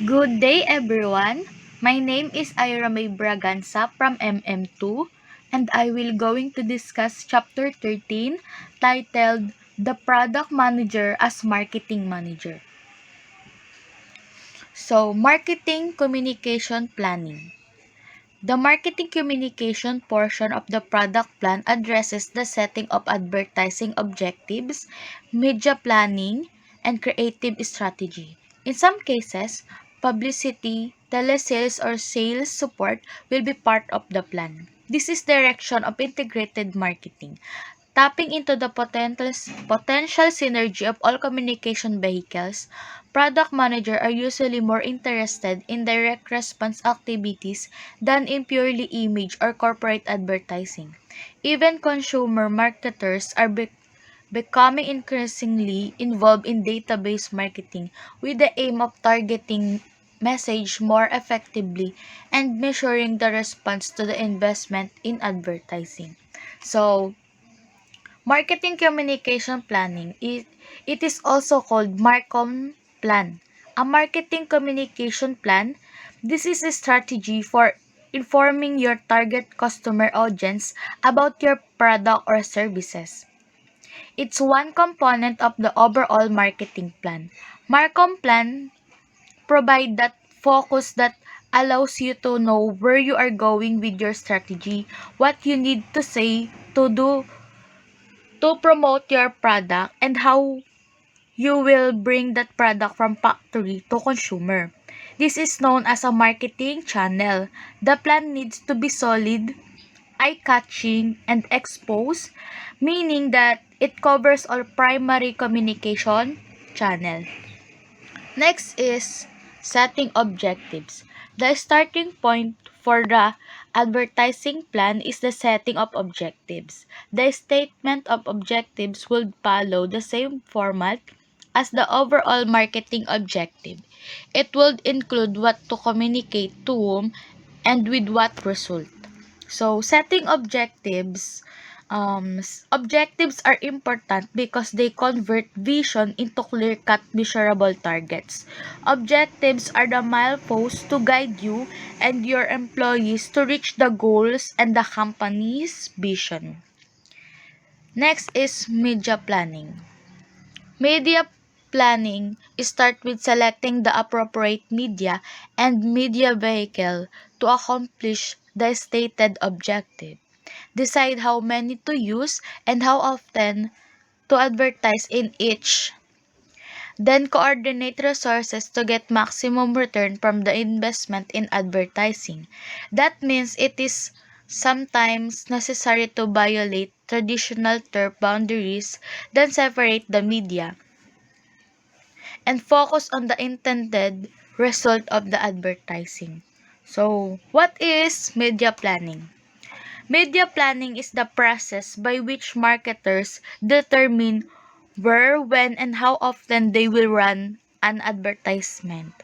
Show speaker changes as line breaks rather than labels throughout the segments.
Good day everyone. My name is BRAGANZA from MM2 and I will going to discuss chapter 13 titled The Product Manager as Marketing Manager. So, Marketing Communication Planning. The marketing communication portion of the product plan addresses the setting of advertising objectives, media planning, and creative strategy. In some cases, publicity, telesales, or sales support will be part of the plan. This is direction of integrated marketing, tapping into the potential synergy of all communication vehicles. Product managers are usually more interested in direct response activities than in purely image or corporate advertising. Even consumer marketers are becoming increasingly involved in database marketing with the aim of targeting message more effectively and measuring the response to the investment in advertising. So, marketing communication planning, it is also called Marcom plan. A marketing communication plan, this is a strategy for informing your target customer audience about your product or services. It's one component of the overall marketing plan. Marcom plan provide that focus that allows you to know where you are going with your strategy, what you need to say, to do to promote your product, and how you will bring that product from factory to consumer. This is known as a marketing channel. The plan needs to be solid, eye-catching, and exposed, meaning that it covers all primary communication channel. Next is setting objectives. The starting point for the advertising plan is the setting of objectives. The statement of objectives will follow the same format as the overall marketing objective. It will include what to communicate to whom and with what result. So, setting objectives, objectives are important because they convert vision into clear-cut, measurable targets. Objectives are the mileposts to guide you and your employees to reach the goals and the company's vision. Next is media planning. Media planning starts with selecting the appropriate media and media vehicle to accomplish the stated objective. Decide how many to use and how often to advertise in each. Then coordinate resources to get maximum return from the investment in advertising. That means it is sometimes necessary to violate traditional turf boundaries, then separate the media and focus on the intended result of the advertising. So, what is media planning? Media planning is the process by which marketers determine where, when, and how often they will run an advertisement.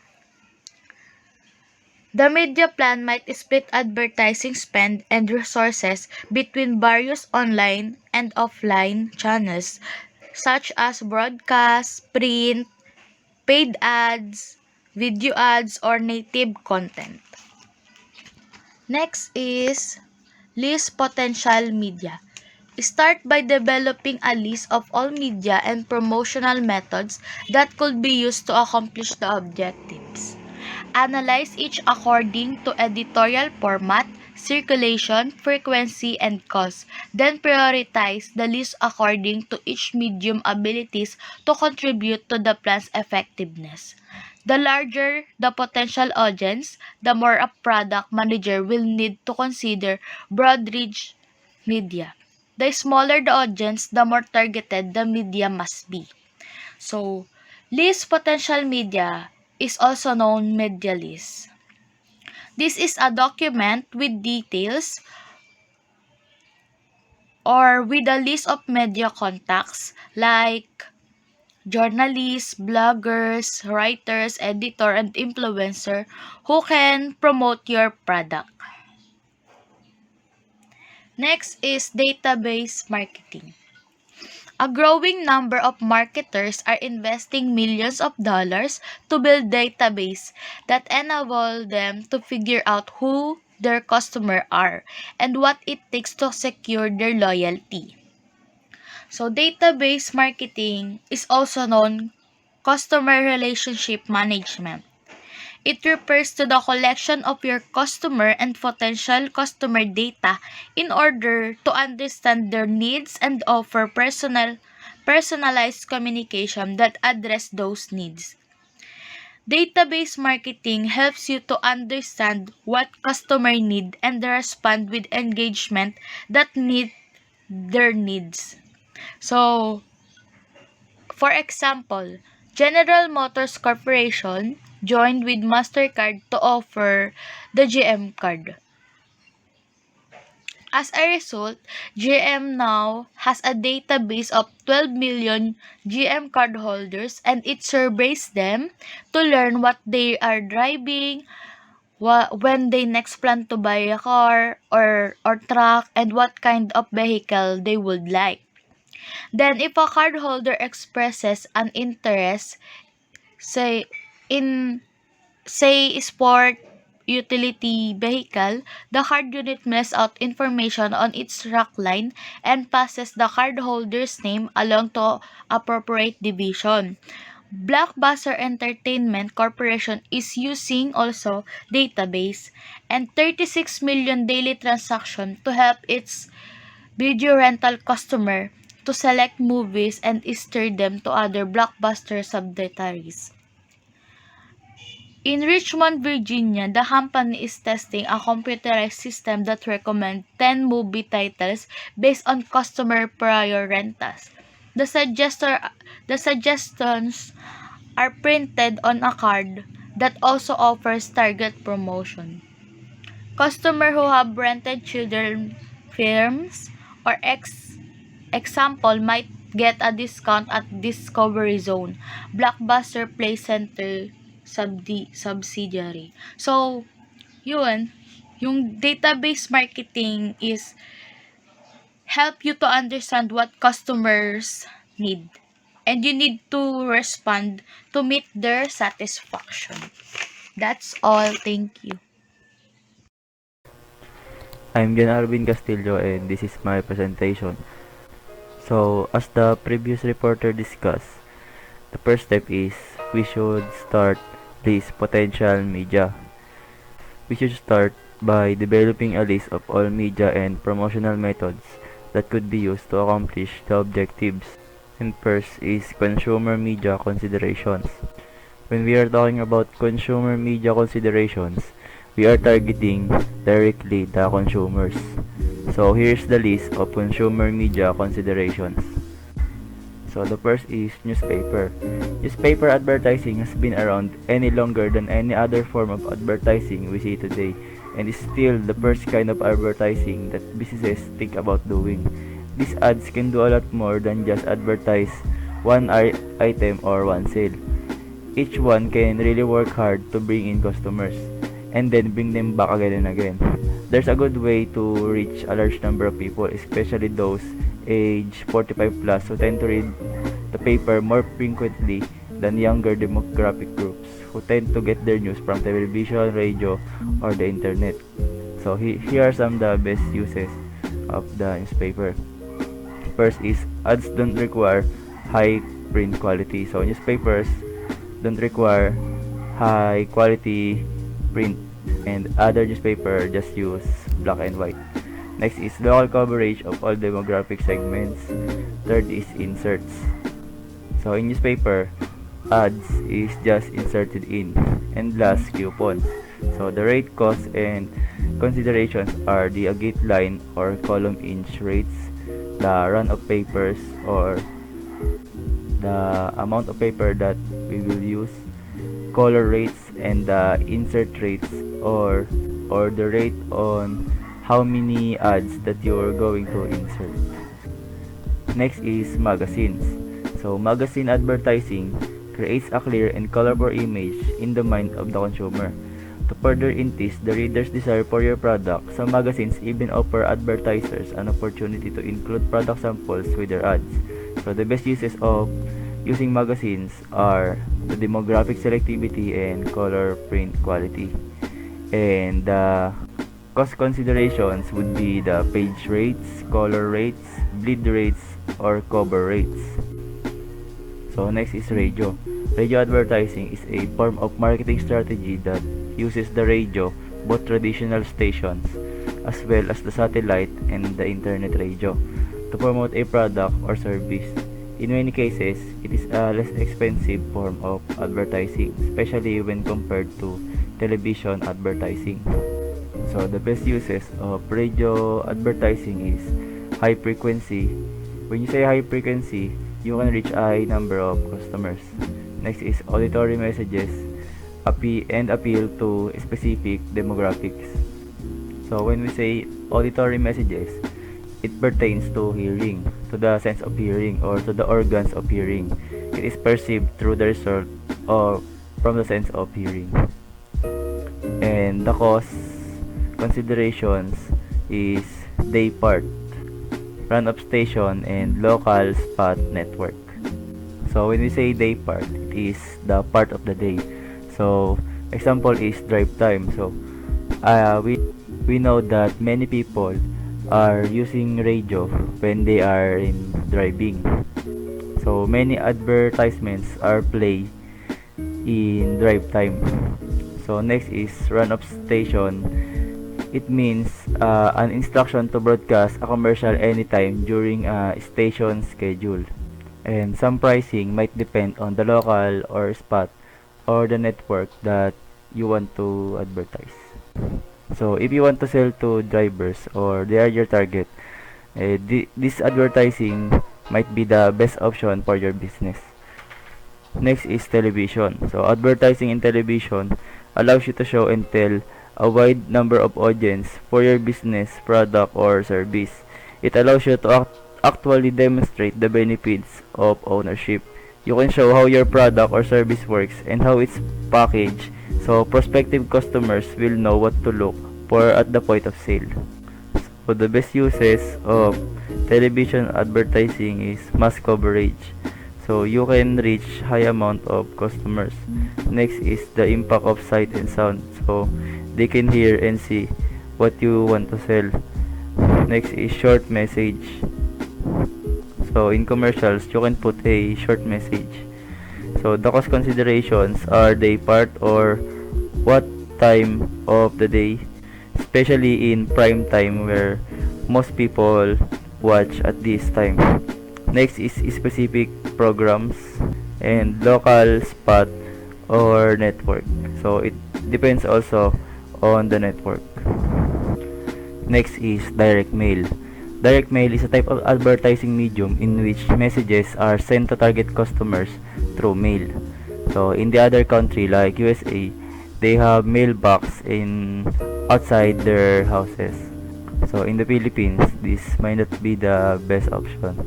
The media plan might split advertising spend and resources between various online and offline channels such as broadcast, print, paid ads, video ads, or native content. Next is list potential media. Start by developing a list of all media and promotional methods that could be used to accomplish the objectives. Analyze each according to editorial format, circulation, frequency, and cost. Then prioritize the list according to each medium abilities to contribute to the plan's effectiveness. The larger the potential audience, the more a product manager will need to consider broad reach media. The smaller the audience, the more targeted the media must be. So, list potential media is also known media list. This is a document with details or with a list of media contacts like journalists, bloggers, writers, editor, and influencer who can promote your product. Next is database marketing. A growing number of marketers are investing millions of dollars to build databases that enable them to figure out who their customers are and what it takes to secure their loyalty. So database marketing is also known customer relationship management. It refers to the collection of your customer and potential customer data in order to understand their needs and offer personalized communication that address those needs. Database marketing helps you to understand what customer need and respond with engagement that meet their needs. So, for example, General Motors Corporation joined with MasterCard to offer the GM card. As a result, GM now has a database of 12 million GM cardholders, and it surveys them to learn what they are driving, when they next plan to buy a car or truck, and what kind of vehicle they would like. Then, if a cardholder expresses an interest, say in sport utility vehicle, the card unit mails out information on its rack line and passes the cardholder's name along to appropriate division. Blockbuster Entertainment Corporation is using also database and 36 million daily transactions to help its video rental customer to select movies and steer them to other blockbuster subsidiaries. In Richmond, Virginia, the company is testing a computerized system that recommends 10 movie titles based on customer prior rentals. The suggestions are printed on a card that also offers target promotion. Customers who have rented children films or example might get a discount at Discovery Zone, Blockbuster Play Center subsidiary. So, yun, yung database marketing is help you to understand what customers need. And you need to respond to meet their satisfaction. That's all. Thank you.
I'm ARVIN Castillo and this is my presentation. So, as the previous reporter discussed, the first step is we should start list potential media. We should start by developing a list of all media and promotional methods that could be used to accomplish the objectives. And first is consumer media considerations. When we are talking about consumer media considerations, we are targeting directly the consumers. So here's the list of consumer media considerations. So the first is newspaper. Newspaper advertising has been around any longer than any other form of advertising we see today, and is still the first kind of advertising that businesses think about doing. These ads can do a lot more than just advertise one item or one sale. Each one can really work hard to bring in customers and then bring them back again and again. There's a good way to reach a large number of people, especially those age 45 plus who tend to read the paper more frequently than younger demographic groups who tend to get their news from television, radio, or the internet. So here are some of the best uses of the newspaper. First is ads don't require high print quality. So newspapers don't require high quality print, and other newspaper just use black and white. Next is local coverage of all demographic segments. Third is inserts. So in newspaper, ads is just inserted in. And last, coupons. So the rate, cost, and considerations are the agate line or column inch rates, the run of papers or the amount of paper that we will use, color rates, and the insert rates or the rate on how many ads that you're going to insert. Next is magazines. So magazine advertising creates a clear and colorful image in the mind of the consumer. To further entice the reader's desire for your product, some magazines even offer advertisers an opportunity to include product samples with their ads. So the best uses of using magazines are the demographic selectivity and color print quality. And the cost considerations would be the page rates, color rates, bleed rates, or cover rates. So next is radio. Radio advertising is a form of marketing strategy that uses the radio, both traditional stations as well as the satellite and the internet radio, to promote a product or service. In many cases, it is a less expensive form of advertising, especially when compared to television advertising. So the best uses of radio advertising is high frequency. When you say high frequency, you can reach a high number of customers. Next is auditory messages and appeal to specific demographics. So when we say auditory messages, it pertains to hearing, to the sense of hearing or to the organs of hearing. It is perceived through the result or from the sense of hearing. And the cost considerations is day part, run of station, and local spot network. So when we say day part, it is the part of the day. So example is drive time. So we know that many people are using radio when they are in driving. So many advertisements are played in drive time. So next is run of station. It means an instruction to broadcast a commercial anytime during a station schedule. And some pricing might depend on the local or spot or the network that you want to advertise. So if you want to sell to drivers or they are your target, this advertising might be the best option for your business. Next is television. So advertising in television allows you to show and tell a wide number of audience for your business, product, or service. It allows you to actually demonstrate the benefits of ownership. You can show how your product or service works and how it's packaged, so prospective customers will know what to look for at the point of sale. So the best uses of television advertising is mass coverage. So you can reach high amount of customers. Next is the impact of sight and sound. So they can hear and see what you want to sell. Next is short message. So in commercials, you can put a short message. So the cost considerations are day part or what time of the day, especially in prime time where most people watch at this time. Next is specific programs and local spot or network. So it depends also on the network. Next is direct mail. Direct mail is a type of advertising medium in which messages are sent to target customers through mail. So in the other country like USA, they have mailbox in outside their houses. So in the Philippines, this might not be the best option,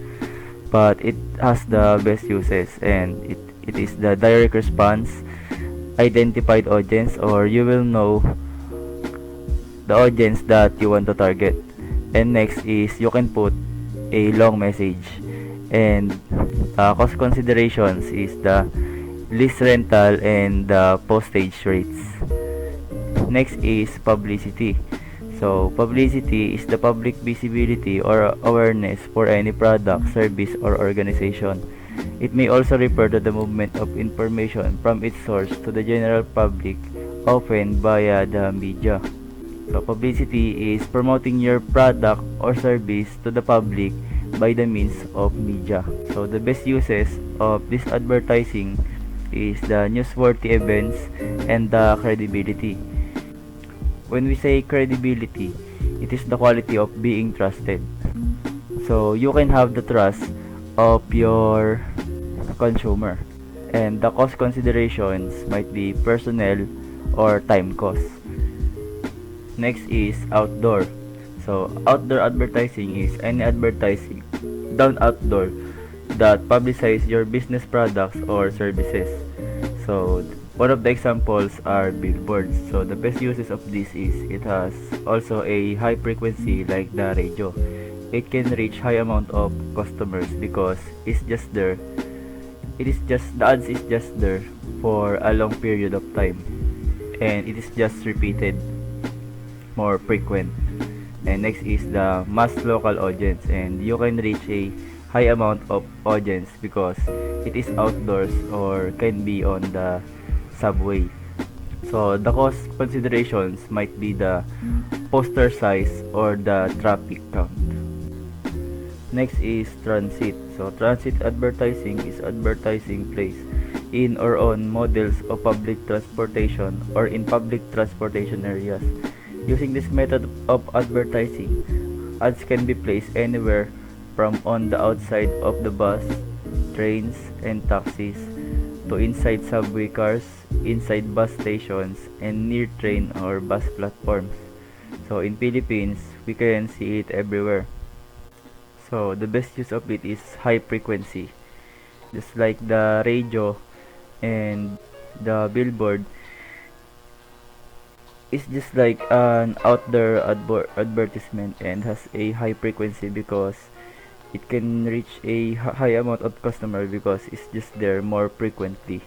but it has the best uses, and it is the direct response, identified audience, or you will know the audience that you want to target. And next is you can put a long message, and cost considerations is the list rental and the postage rates. Next is publicity. So publicity is the public visibility or awareness for any product, service, or organization. It may also refer to the movement of information from its source to the general public, often via the media. So publicity is promoting your product or service to the public by the means of media. So the best uses of this advertising is the newsworthy events and the credibility. When we say credibility, it is the quality of being trusted. So you can have the trust of your consumer. And the cost considerations might be personnel or time cost. Next is outdoor. So outdoor advertising is any advertising done outdoor that publicize your business products or services. So one of the examples are billboards. So the best uses of this is it has also a high frequency like the radio, it can reach high amount of customers because it's just there. It is just the ads is just there for a long period of time, and it is just repeated more frequent. And next is the mass local audience, and you can reach a high amount of audience because it is outdoors or can be on the subway. So the cost considerations might be the poster size or the traffic count. Next is transit. So transit advertising is advertising placed in or on models of public transportation or in public transportation areas. Using this method of advertising, ads can be placed anywhere from on the outside of the bus, trains, and taxis to inside subway cars, inside bus stations, and near train or bus platforms. So in Philippines, we can see it everywhere. So the best use of it is high frequency. Just like the radio and the billboard, it's just like an outdoor advertisement and has a high frequency because it can reach a high amount of customer because it's just there more frequently.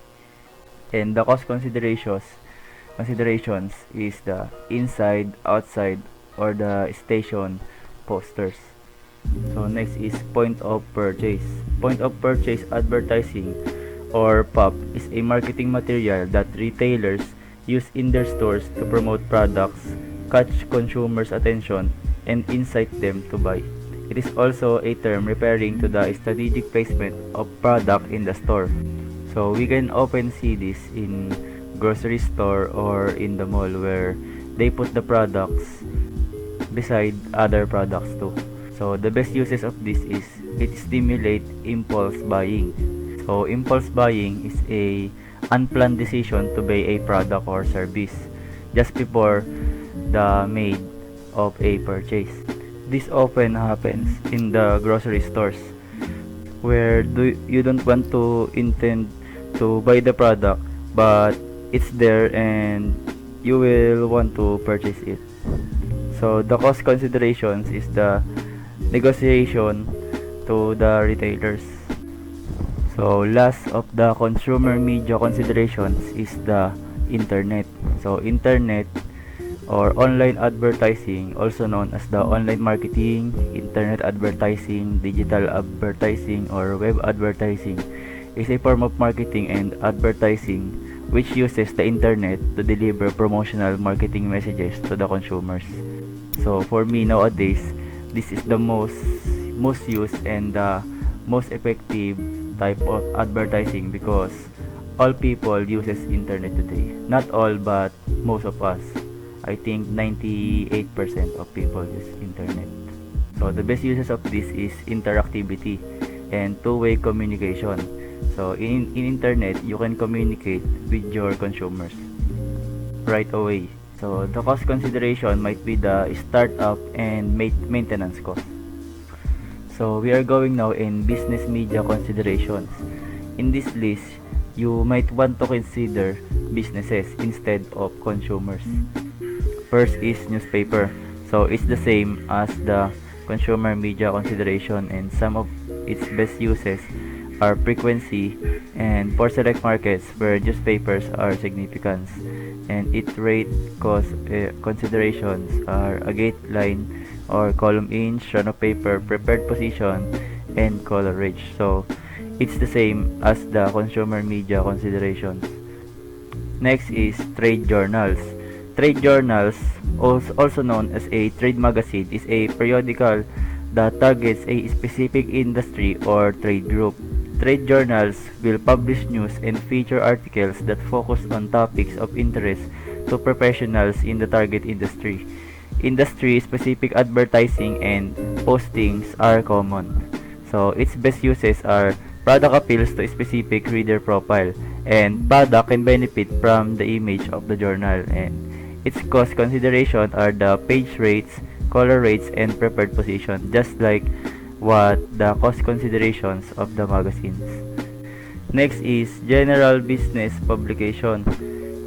And the cost considerations is the inside, outside, or the station posters. So next is point of purchase. Point of purchase advertising or POP is a marketing material that retailers use in their stores to promote products, catch consumers' attention, and incite them to buy. It is also a term referring to the strategic placement of product in the store. So we can often see this in grocery store or in the mall where they put the products beside other products too. So the best uses of this is it stimulate impulse buying. So impulse buying is a unplanned decision to buy a product or service just before the made of a purchase. This often happens in the grocery stores where you don't want to intend to buy the product but it's there and you will want to purchase it. So the cost considerations is the negotiation to the retailers. So last of the consumer media considerations is the internet. So internet or online advertising, also known as the online marketing, internet advertising, digital advertising, or web advertising, is a form of marketing and advertising which uses the internet to deliver promotional marketing messages to the consumers. So for me nowadays, this is the most used and the most effective type of advertising because all people uses internet today. Not all, but most of us. I think 98% of people use internet. So the best uses of this is interactivity and two-way communication. So in internet, you can communicate with your consumers right away. So the cost consideration might be the startup and maintenance cost. So we are going now in business media considerations. In this list, you might want to consider businesses instead of consumers. First is newspaper. So it's the same as the consumer media consideration, and some of its best uses are frequency and for select markets where newspapers are significant, and its rate cost considerations are a gate line or column inch, run of paper, prepared position, and color range. So it's the same as the consumer media considerations. Next is trade journals. Trade journals, also known as a trade magazine, is a periodical that targets a specific industry or trade group. Trade journals will publish news and feature articles that focus on topics of interest to professionals in the target industry. Industry-specific advertising and postings are common. So its best uses are product appeals to a specific reader profile, and product can benefit from the image of the journal, and its cost consideration are the page rates, color rates, and preferred position, just like what the cost considerations of the magazines. Next is general business publication.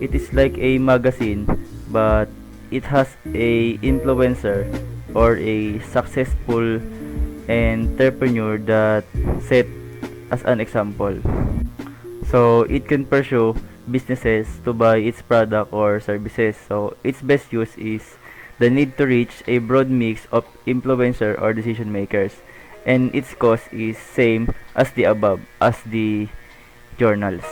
It is like a magazine, but it has a influencer or a successful entrepreneur that set as an example. So it can pursue businesses to buy its product or services. So its best use is the need to reach a broad mix of influencer or decision makers, and its cost is same as the above, as the journals.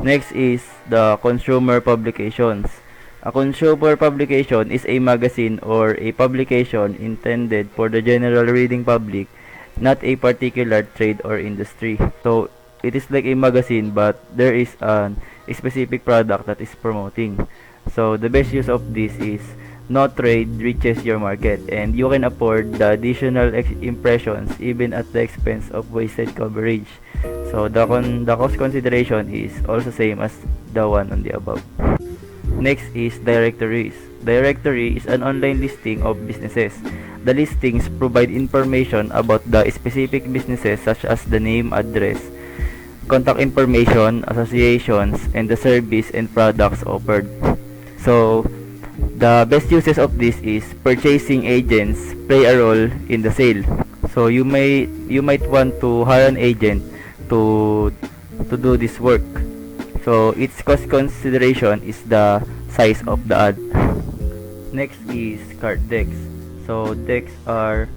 Next is the consumer publications. A consumer publication is a magazine or a publication intended for the general reading public, not a particular trade or industry. So it is like a magazine, but there is a specific product that is promoting. So the best use of this is no trade reaches your market, and you can afford the additional impressions even at the expense of wasted coverage. So the cost consideration is also same as the one on the above. Next is directories. Directory is an online listing of businesses. The listings provide information about the specific businesses such as the name, address, contact information, associations, and the service and products offered. So the best uses of this is purchasing agents play a role in the sale. So you might want to hire an agent to do this work. So its cost consideration is the size of the ad. Next is card decks. So decks are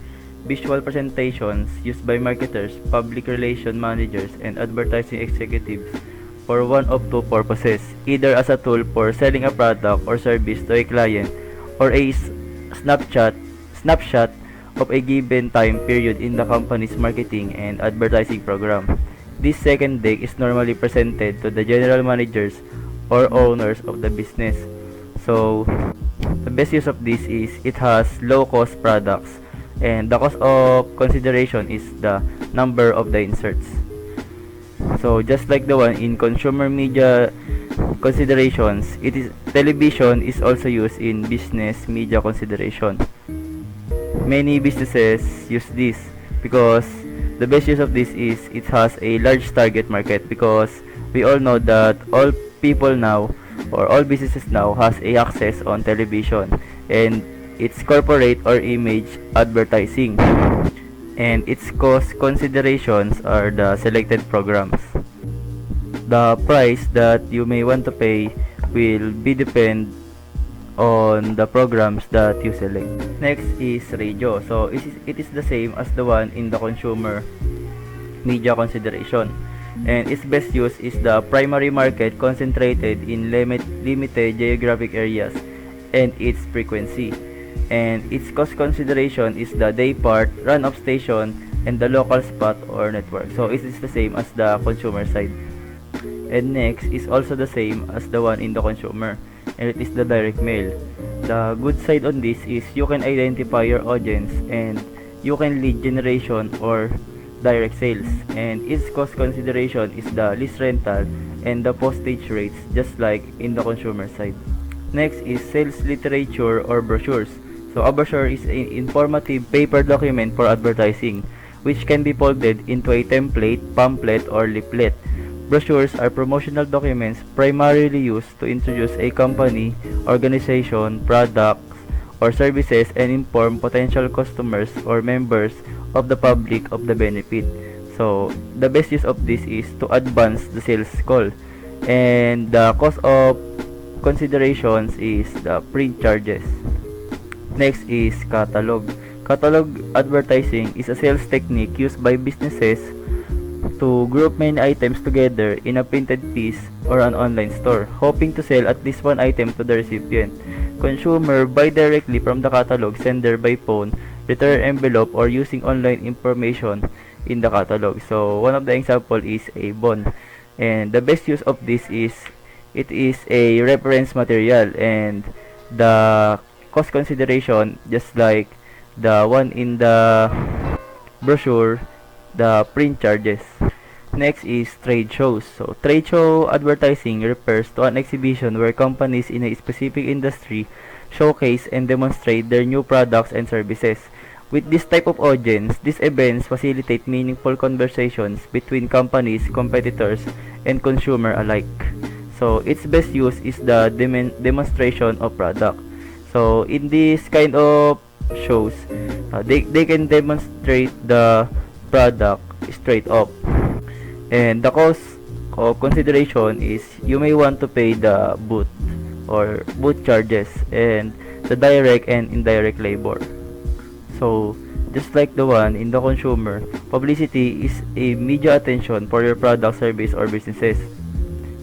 visual presentations used by marketers, public relation managers, and advertising executives for one of two purposes, either as a tool for selling a product or service to a client, or a snapshot of a given time period in the company's marketing and advertising program. This second deck is normally presented to the general managers or owners of the business. So the best use of this is it has low cost products, and the cost of consideration is the number of the inserts. So just like the one in consumer media considerations, it is television is also used in business media consideration. Many businesses use this because the best use of this is it has a large target market, because we all know that all people now or all businesses now has a access on television, and its corporate or image advertising, and its cost considerations are the selected programs. The price that you may want to pay will be depend on the programs that you select. Next is radio. So it is the same as the one in the consumer media consideration, and its best use is the primary market concentrated in limited geographic areas and its frequency, and its cost consideration is the day part, run of station, and the local spot or network. So it is the same as the consumer side. And next is also the same as the one in the consumer, and it is the direct mail. The good side on this is you can identify your audience, and you can lead generation or direct sales, and its cost consideration is the list rental and the postage rates, just like in the consumer side. Next is sales literature or brochures. So a brochure is an informative paper document for advertising, which can be folded into a template, pamphlet, or leaflet. Brochures are promotional documents primarily used to introduce a company, organization, products, or services, and inform potential customers or members of the public of the benefit. So the best use of this is to advance the sales call, and the cost of considerations is the print charges. Next is catalog. Catalog advertising is a sales technique used by businesses to group many items together in a printed piece or an online store, hoping to sell at least one item to the recipient. Consumer buy directly from the catalog sender by phone, return envelope, or using online information in the catalog. So one of the example is a bond, and the best use of this is it is a reference material, and the cost consideration, just like the one in the brochure, the print charges. Next is trade shows. So trade show advertising refers to an exhibition where companies in a specific industry showcase and demonstrate their new products and services. With this type of audience, these events facilitate meaningful conversations between companies, competitors, and consumer alike. So its best use is the demonstration of product. So in this kind of shows, They can demonstrate the product straight up. And the cost of consideration is you may want to pay the booth or booth charges and the direct and indirect labor. So, just like the one in the consumer, publicity is a media attention for your product, service, or businesses.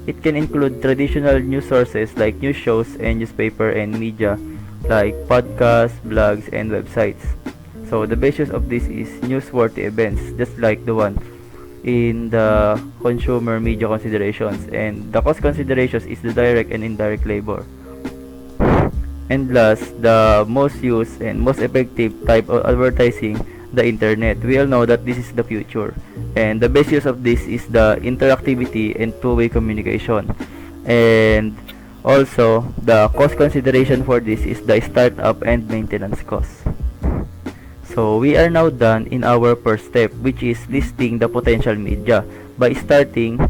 It can include traditional news sources like news shows and newspaper and media like podcasts, blogs, and websites. So the best use of this is newsworthy events, just like the one in the consumer media considerations, and the cost considerations is the direct and indirect labor. And last, the most used and most effective type of advertising, the internet. We all know that this is the future, and the best use of this is the interactivity and two-way communication. And also, the cost consideration for this is the startup and maintenance cost. So we are now done in our first step, which is listing the potential media by starting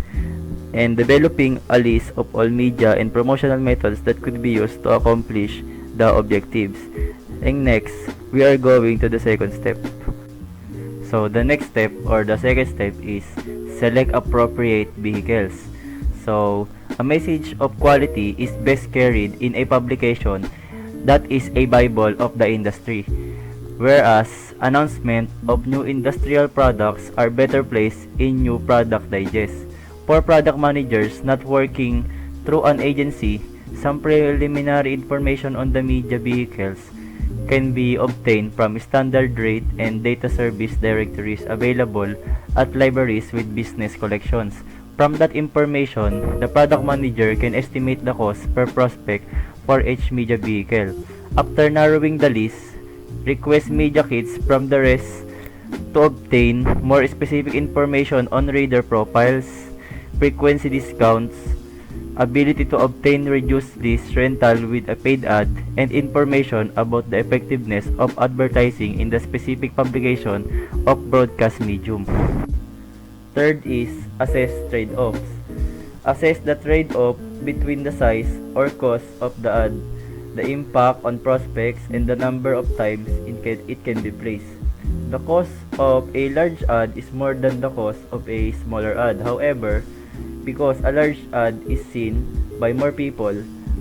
and developing a list of all media and promotional methods that could be used to accomplish the objectives. And next, we are going to the second step. So the next step or the second step is select appropriate vehicles. So a message of quality is best carried in a publication that is a bible of the industry, whereas announcement of new industrial products are better placed in new product digest. For product managers not working through an agency, some preliminary information on the media vehicles can be obtained from standard rate and data service directories available at libraries with business collections. From that information, the product manager can estimate the cost per prospect for each media vehicle. After narrowing the list, request media kits from the rest to obtain more specific information on reader profiles, frequency discounts, ability to obtain reduced list rental with a paid ad, and information about the effectiveness of advertising in the specific publication of broadcast medium. Third is assess trade-offs. Assess the trade-off between the size or cost of the ad, the impact on prospects, and the number of times it can be placed. The cost of a large ad is more than the cost of a smaller ad. However, because a large ad is seen by more people,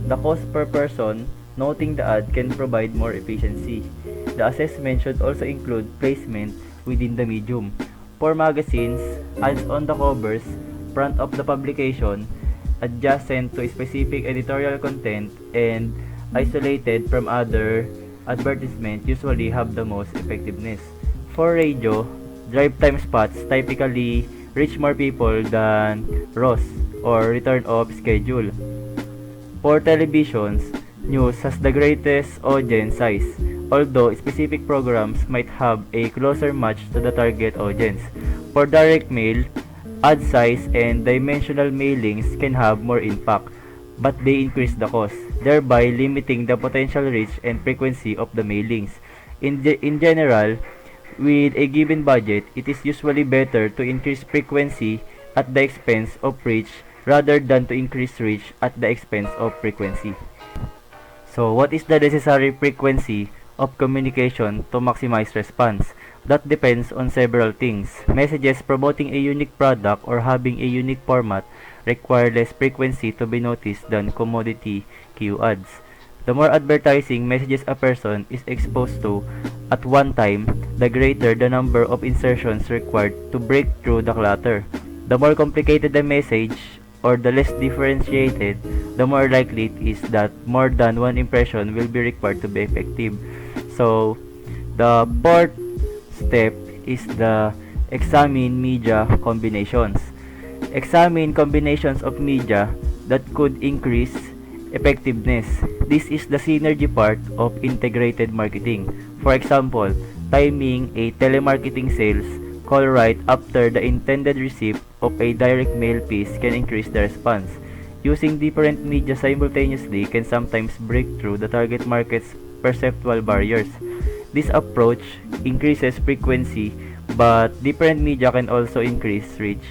the cost per person noting the ad can provide more efficiency. The assessment should also include placement within the medium. For magazines, ads on the covers, front of the publication, adjacent to specific editorial content, and isolated from other advertisements usually have the most effectiveness. For radio, drive time spots typically reach more people than ROS or return of schedule. For televisions, news has the greatest audience size, although specific programs might have a closer match to the target audience. For direct mail, ad size and dimensional mailings can have more impact, but they increase the cost, thereby limiting the potential reach and frequency of the mailings. In general, with a given budget, it is usually better to increase frequency at the expense of reach rather than to increase reach at the expense of frequency. So, what is the necessary frequency of communication to maximize response? That depends on several things. Messages promoting a unique product or having a unique format require less frequency to be noticed than commodity Q ads. The more advertising messages a person is exposed to at one time, the greater the number of insertions required to break through the clutter. The more complicated the message or the less differentiated, the more likely it is that more than one impression will be required to be effective. So, the fourth step is the examine media combinations. Examine combinations of media that could increase effectiveness. This is the synergy part of integrated marketing. For example, timing a telemarketing sales call right after the intended receipt of a direct mail piece can increase the response. Using different media simultaneously can sometimes break through the target market's perceptual barriers. This approach increases frequency, but different media can also increase reach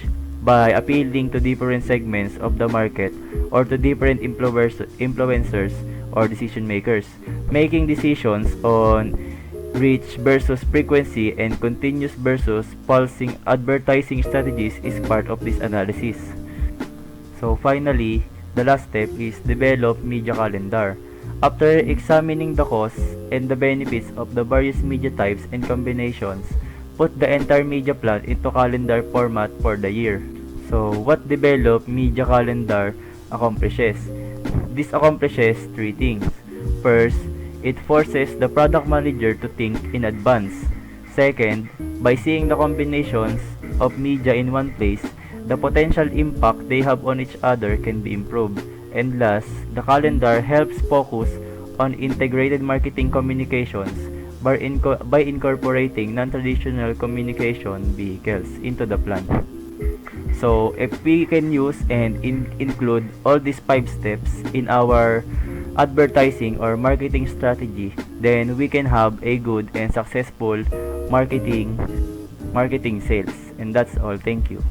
by appealing to different segments of the market or to different influencers or decision makers. Making decisions on reach versus frequency, and continuous versus pulsing advertising strategies is part of this analysis. So finally, the last step is develop media calendar. After examining the costs and the benefits of the various media types and combinations, put the entire media plan into calendar format for the year. So what develop media calendar accomplishes? This accomplishes three things. First, it forces the product manager to think in advance. Second, by seeing the combinations of media in one place, the potential impact they have on each other can be improved. And last, the calendar helps focus on integrated marketing communications by incorporating non-traditional communication vehicles into the plan. So, if we can use and include all these 5 steps in our advertising or marketing strategy, then we can have a good and successful marketing marketing sales. And that's all. Thank you.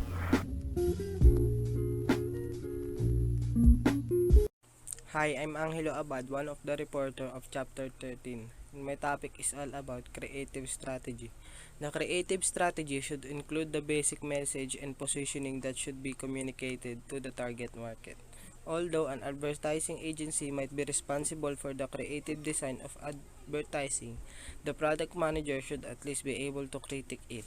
Hi, I'm Angelo Abad, one of the reporter of Chapter 13. And my topic is all about creative strategy. The creative strategy should include the basic message and positioning that should be communicated to the target market. Although an advertising agency might be responsible for the creative design of advertising, the product manager should at least be able to critique it.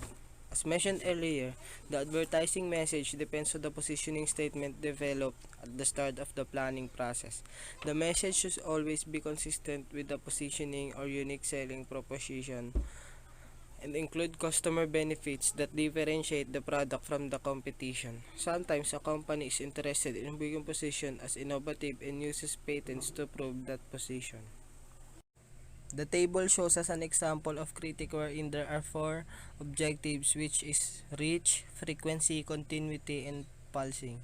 As mentioned earlier, the advertising message depends on the positioning statement developed at the start of the planning process. The message should always be consistent with the positioning or unique selling proposition and include customer benefits that differentiate the product from the competition. Sometimes a company is interested in being positioned as innovative and uses patents to prove that position. The table shows us an example of critique wherein there are 4 objectives, which is reach, frequency, continuity, and pulsing.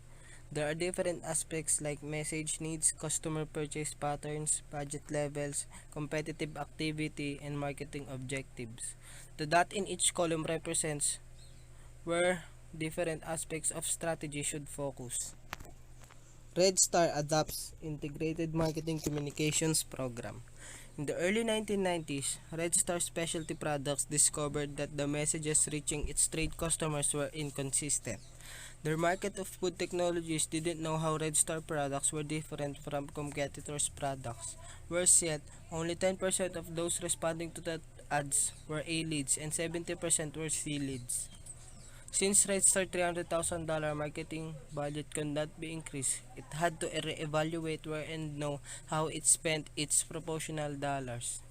There are different aspects like message needs, customer purchase patterns, budget levels, competitive activity, and marketing objectives. The dot in each column represents where different aspects of strategy should focus. Red Star adopts integrated marketing communications program. In the early 1990s, Red Star Specialty Products discovered that the messages reaching its trade customers were inconsistent. Their market of food technologies didn't know how Red Star products were different from competitors' products. Worse yet, only 10% of those responding to the ads were A leads and 70% were C leads. Since Red Star $300,000 marketing budget could not be increased, it had to re-evaluate where and know how it spent its proportional dollars.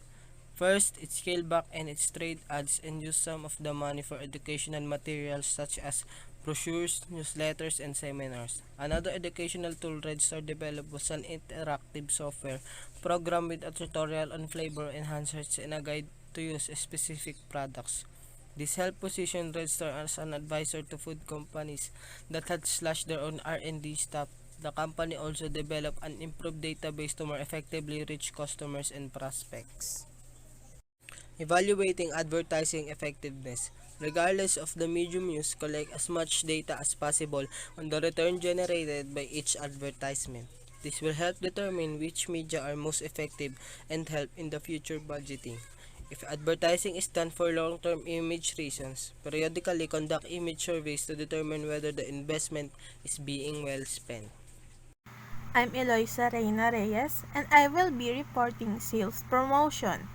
First, it scaled back and its trade ads and used some of the money for educational materials such as brochures, newsletters, and seminars. Another educational tool Red Star developed was an interactive software program with a tutorial on flavor enhancers and a guide to use specific products. This helped position Red Star as an advisor to food companies that had slashed their own R&D staff. The company also developed an improved database to more effectively reach customers and prospects. Evaluating advertising effectiveness. Regardless of the medium used, collect as much data as possible on the return generated by each advertisement. This will help determine which media are most effective and help in the future budgeting. If advertising is done for long-term image reasons, periodically conduct image surveys to determine whether the investment is being well spent.
I'm ELOISA Reyes, and I will be reporting sales promotion.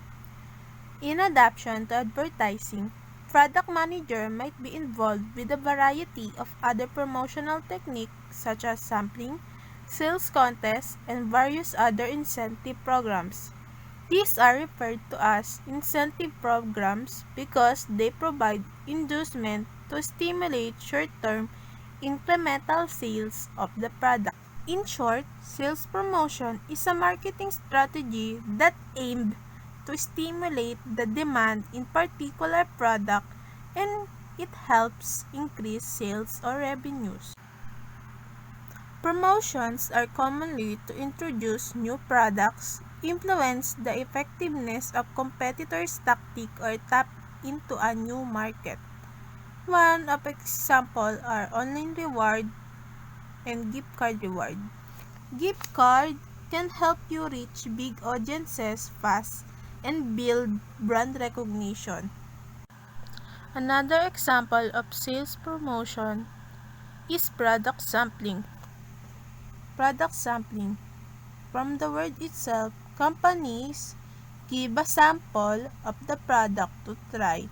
In adaptation to advertising, product manager might be involved with a variety of other promotional techniques such as sampling, sales contests, and various other incentive programs. These are referred to as incentive programs because they provide inducement to stimulate short-term incremental sales of the product. In short, sales promotion is a marketing strategy that aimed to stimulate the demand in particular product, and it helps increase sales or revenues. Promotions are commonly to introduce new products, influence the effectiveness of competitors' tactic, or tap into a new market. One of example are online reward and gift card reward. Gift card can help you reach big audiences fast and build brand recognition. Another example of sales promotion is product sampling. Product sampling. From the word itself, companies give a sample of the product to try.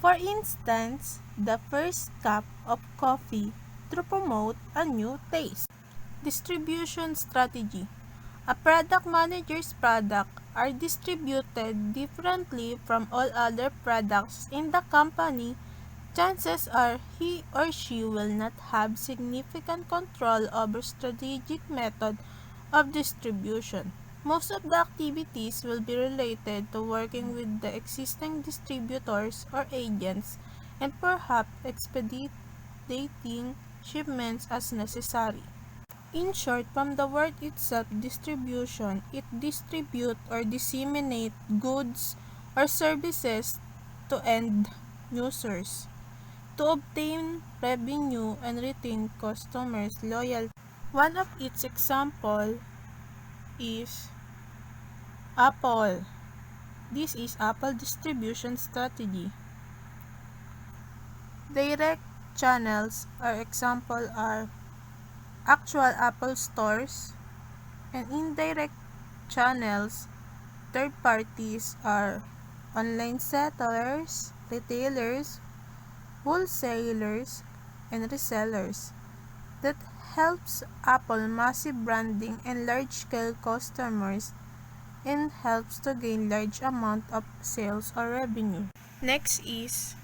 For instance, the first cup of coffee to promote a new taste. Distribution strategy. A product manager's products are distributed differently from all other products in the company. Chances are he or she will not have significant control over strategic method of distribution. Most of the activities will be related to working with the existing distributors or agents and perhaps expediting shipments as necessary. In short, from the word itself, distribution, it distribute or disseminate goods or services to end users to obtain revenue and retain customers' loyalty. One of its example is Apple. This is Apple distribution strategy. Direct channels are actual Apple stores, and indirect channels, third parties are online settlers, retailers, wholesalers, and resellers. That helps Apple massive branding and large-scale customers and helps to gain large amount of sales or revenue. Next is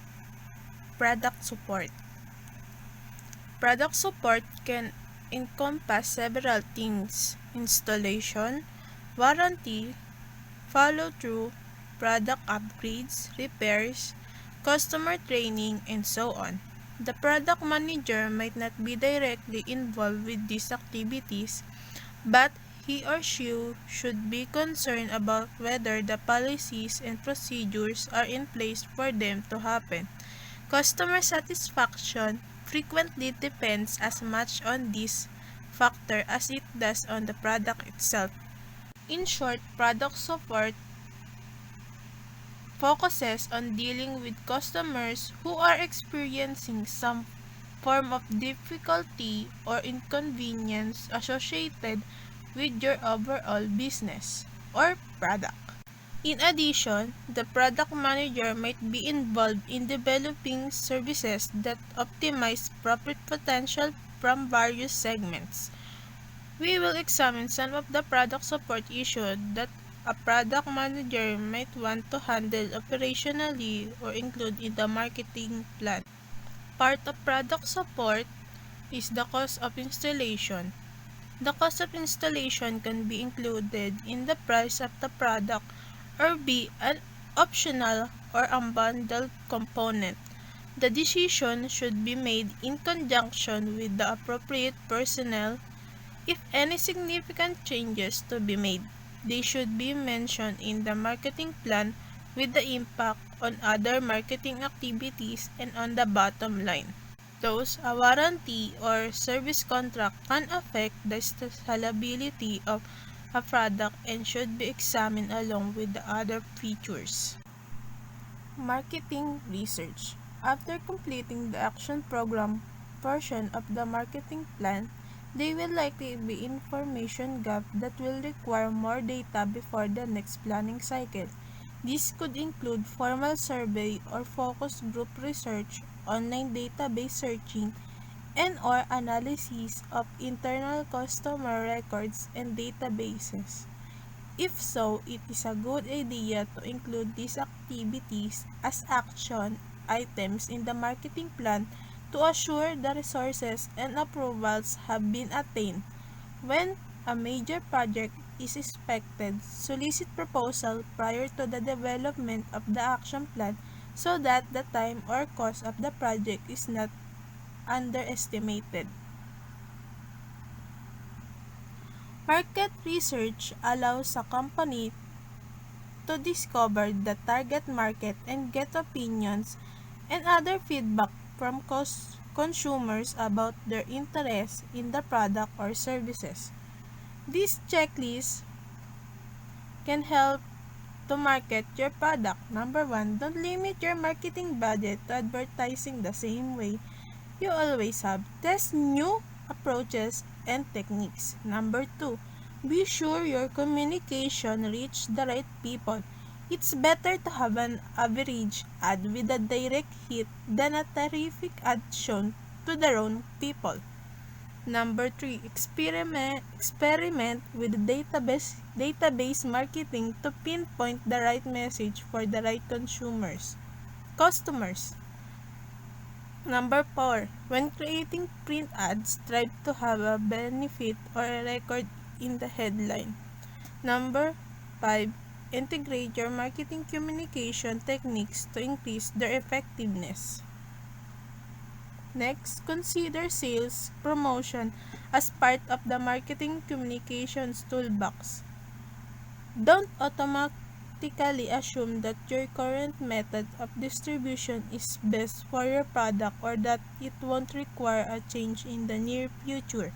product support. Product support can encompass several things: installation, warranty, follow-through, product upgrades, repairs, customer training, and so on. The product manager might not be directly involved with these activities, but he or she should be concerned about whether the policies and procedures are in place for them to happen. Customer satisfaction frequently depends as much on this factor as it does on the product itself. In short, product support focuses on dealing with customers who are experiencing some form of difficulty or inconvenience associated with your overall business or product. In addition, the product manager might be involved in developing services that optimize profit potential from various segments. We will examine some of the product support issues that a product manager might want to handle operationally or include in the marketing plan. Part of product support is the cost of installation. The cost of installation can be included in the price of the product or be an optional or unbundled component. The decision should be made in conjunction with the appropriate personnel. If any significant changes to be made, they should be mentioned in the marketing plan with the impact on other marketing activities and on the bottom line. Thus, a warranty or service contract can affect the salability of a product and should be examined along with the other features. Marketing research. After completing the action program portion of the marketing plan, there will likely be information gap that will require more data before the next planning cycle. This could include formal survey or focus group research, online database searching, and/or analysis of internal customer records and databases. If so, it is a good idea to include these activities as action items in the marketing plan to assure the resources and approvals have been attained. When a major project is expected, solicit proposal prior to the development of the action plan so that the time or cost of the project is not underestimated. Market research allows a company to discover the target market and get opinions and other feedback from consumers about their interest in the product or services. This checklist can help to market your product. Number 1, don't limit your marketing budget to advertising the same way you always have. Test new approaches and techniques. Number 2, be sure your communication reach the right people. It's better to have an average ad with a direct hit than a terrific ad shown to the wrong people. Number 3, experiment with database marketing to pinpoint the right message for the right customers. Number 4, when creating print ads, strive to have a benefit or a record in the headline. Number 5, integrate your marketing communication techniques to increase their effectiveness. Next, consider sales promotion as part of the marketing communications toolbox. Don't automatically assume that your current method of distribution is best for your product or that it won't require a change in the near future.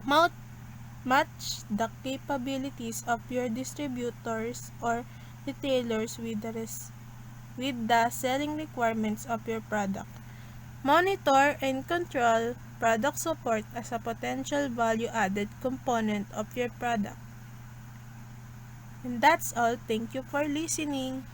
Match the capabilities of your distributors or retailers with the selling requirements of your product. Monitor and control product support as a potential value-added component of your product. And that's all. Thank you for listening.